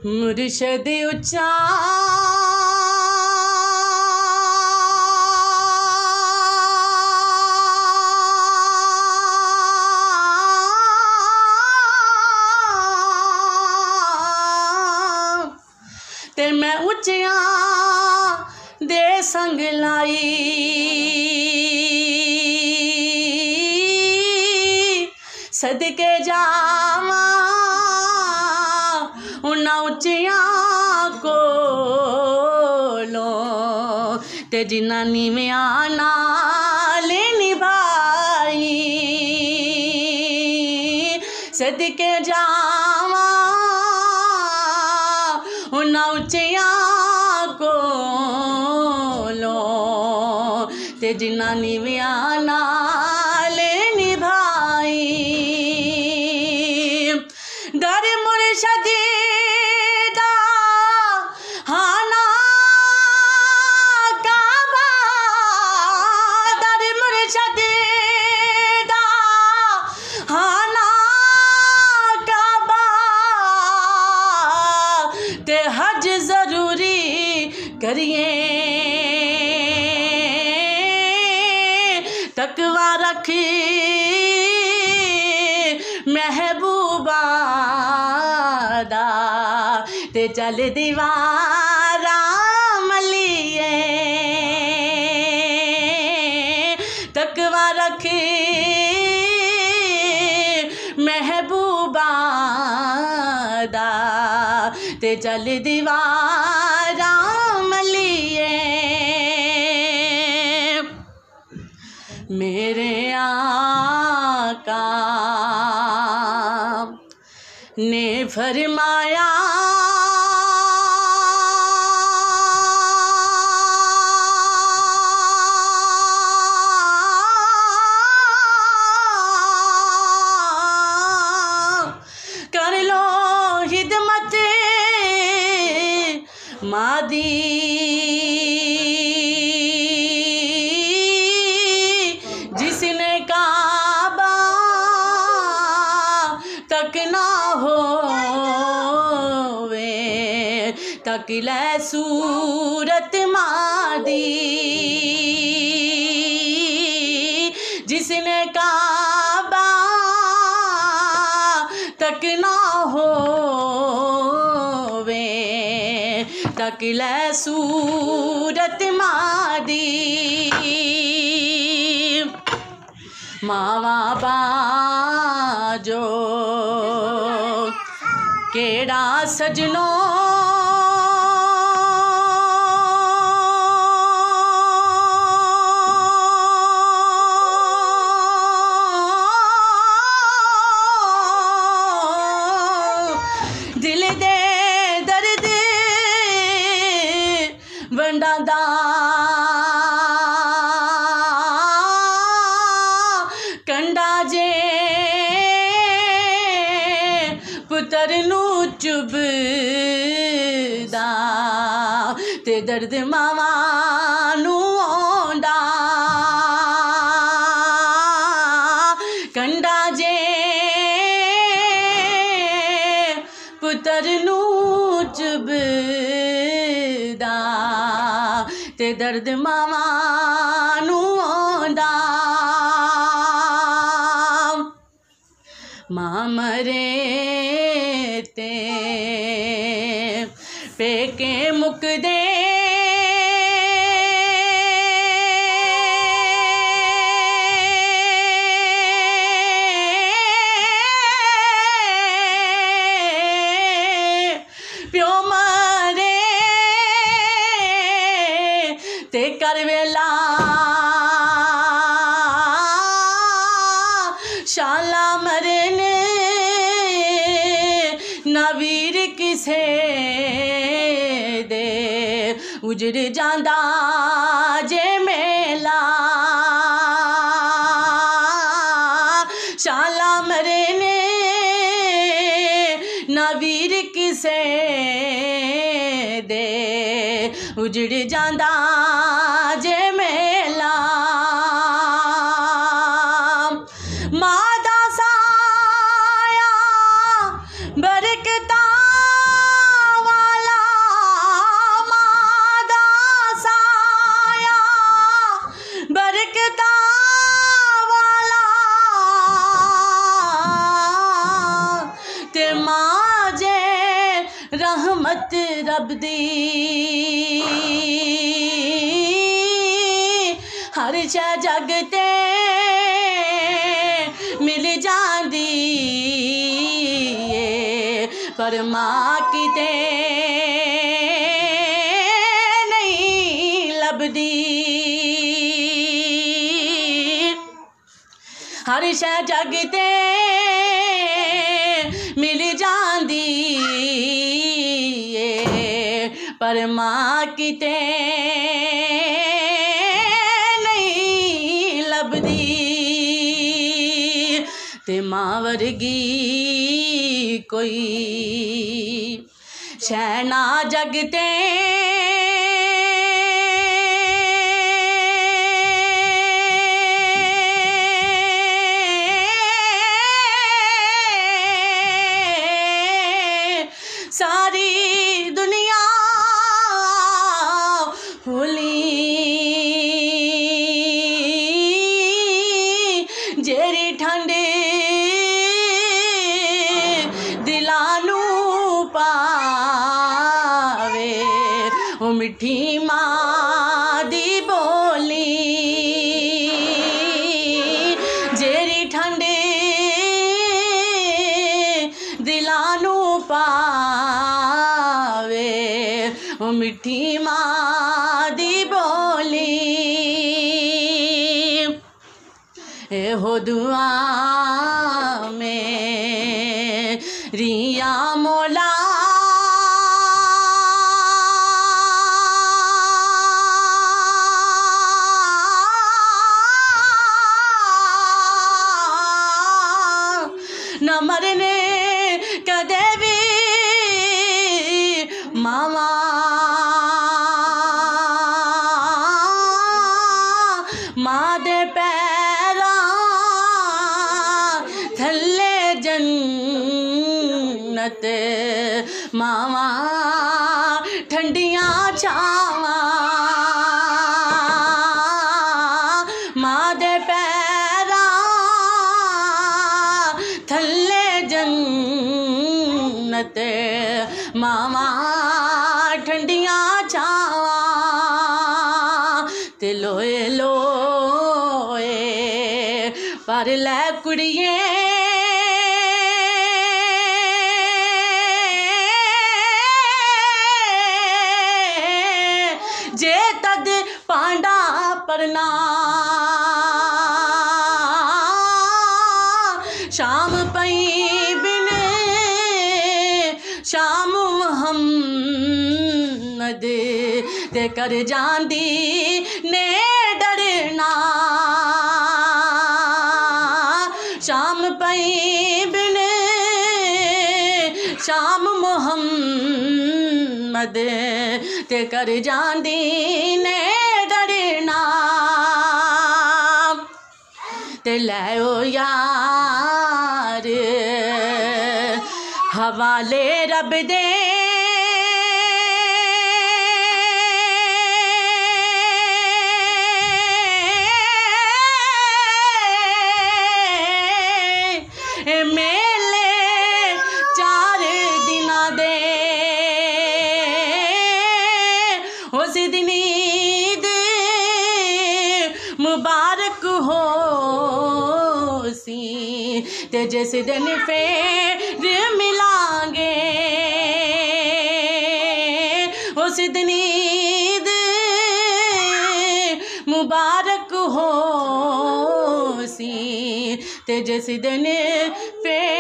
मुर्शद उच्चा ते मैं उच्चिया दे संग लाई सदके जावा उन्ना उच्चिया कोलों ते जिन्ना नीविया नाल निभाई सदके जावा उन्ना उच्चिया कोलों ते जिन्ना नीविया नाल निभाई दर मुर्शद दा हाना काबा दर मुर्शद दा हाना काबा ते हज जरूरी करिए तकवा रखी महबूबा दा ते चल दीवारा मलिए तकवा रखी महबूबा दा ते चल दीवारा मलिए मेरे आका ने फरमाया कर लो हिदमत मादी जिसने काबा तक ना होवे तक ले सूरत मादी जिसने काबा तक ना होवे तक ले सूरत मादी मावा बाजो केड़ा सजनो दिल दे दर्द वंडादा कंडा जे पुतर नू चुभदा ते दर्द मावा नू आंदा कंडा जे पुतर नू चुभदा ते दर्द मावा नू आंदा मां मरे ते पेके मुकदे प्यो मरे ते कर वेला शाला मरने नवीर किसे दे उजड़ जांदा जे मेला शाला मरने नवीर किसे दे उजड़ जांदा जे मेला मादा साया बरकता रहमत रब दी हर शै जग ते मिल जांदी पर मां किते नहीं लभदी हर शै जग ते मिल जांदी पर मां किते नहीं लभदी ते मां वर्गी कोई शै ना जग ते सारी दुनिया होली जेरी ठंड दिलानू पावे ओ मिठी मां दी बोली जेरी ठंड दिलानू पावे ओ मिठी मां दी बोली हो दुआ में रिया मौला न मरने कदे भी मामा मां दे पैरां थल्ले जन्नत मावा ठंडियां छावां मां दे पैरां थल्ले जन्नत मावा ठंडियां छावां ते लोए लोए पर लै कुड़िए जे तद पांडा परना शाम पई बिन शाम मुहम्मद ते कर जांदी ने डरना शाम पई बिन शाम मुहम्मद ते कर जांदी ने डरना ते लैओ यार हवाले रब दे मेले 4 दिना दे उस दिन ईद मुबारक हो सी ते जिस दिन फिर मिलांगे उस दिन ईद मुबारक हो सी ते जिस दिन फिर